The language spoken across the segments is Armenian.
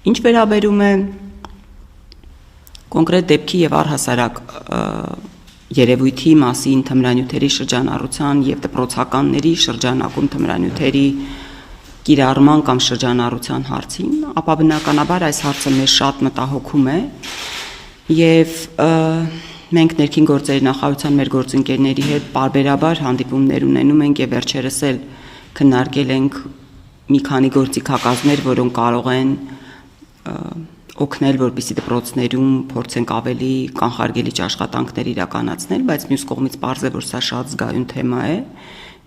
Ինչ վերաբերում է կոնկրետ դեպքի եւ առհասարակ երևույթի մասին թմրանյութերի շրջանառության եւ դպրոցականների շրջանակում թմրանյութերի կիրառման կամ շրջանառության հարցին, ապա բնականաբար այս հարցը մեզ շատ մտահոգում է եւ մենք ներքին գործերի նախարարության մեր գործընկերների հետ պարբերաբար հանդիպումներ ունենում ենք եւ վերջերս էլ քննարկել ենք մի քանի գործիքակազմներ, որոնք կարող են օգնել, որպեսզի դպրոցներում փորձենք ավելի կանխարգելիչ աշխատանքներ իրականացնել, բայց մյուս կողմից պարզ է, որ սա շատ զգայուն թեմա է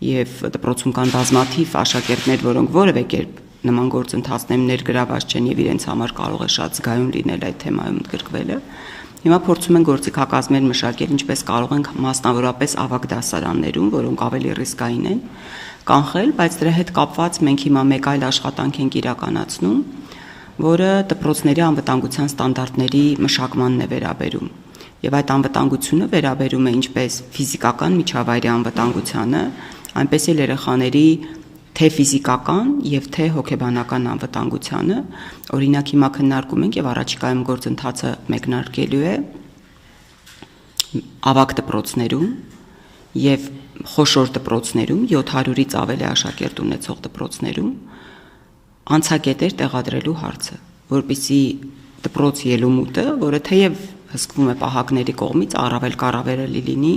եւ դպրոցում կան բազմաթիվ աշակերտներ, որոնք որևէ կերպ նման գործընթացներում ներգրաված չեն եւ իրենց համար կարող է շատ զգայուն լինել այդ թեմայում ընդգրկվելը։ Հիմա փորձում են գործիքակազմեր մշակել, ինչպես կարող ենք մասնավորապես ավագ դասարաններում, որոնք ավելի ռիսկային են, կանխել, բայց դրա հետ կապված մենք հիմա մեկ այլ աշխատանք ենք իրականացնում, որը դպրոցների անվտանգության ստանդարտների մշակմանն է վերաբերում։ Եվ այդ անվտանգությունը վերաբերում է ինչպես ֆիզիկական միջավայրի անվտանգությանը, այնպես էլ երեխաների թե ֆիզիկական եւ թե հոգեբանական անվտանգությանը։ Օրինակ հիմա քննարկում ենք եւ առաջիկայում գործընթացը մեկնարկելու է ավագ դպրոցներում եւ խոշոր դպրոցներում 700-ից ավելի աշակերտ ունեցող դպրոցներում անցակետեր տեղադրելու հարցը, որպեսզի դպրոց ելումուտը, որը թեև հսկվում է պահակների կողմից, առավել կառավարելի լինի,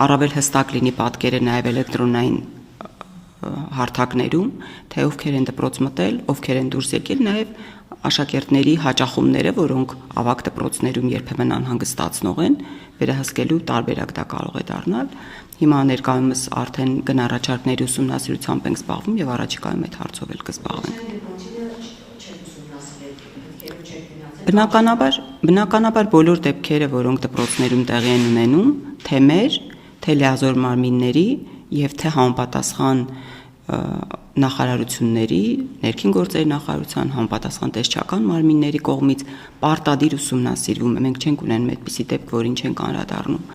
առավել հստակ լինի պատկերը նաև էլեկտրոնային հարթակներում, թե ովքեր են դպրոց մտել, ովքեր են դուրս եկել, նաև աշակերտների հաճախումները, որոնք ավագ դպրոցներում երբեմն անհանգստացնող են, վերահսկելու տարբերակ դա կարող է դառնալ։ Հիմա ներկայումս արդեն գնահառաչարկների ուսումնասիրությամբ ենք զբաղվում եւ առաջիկայում այդ հարցով էլ կզբաղվենք։ Բնականաբար բոլոր դեպքերը, որոնք դպրոցներում տեղի են ունենում, թե մեր, թե լիազոր մարմինների եւ թե համապատասխան նախարարությունների, ներքին գործերի նախարարության, համապատասխան տեսչական մարմինների կողմից պարտադիր ուսումնասիրվում է։ Մենք չենք ունենում այդպիսի դեպք, որին չենք անդրադառնում։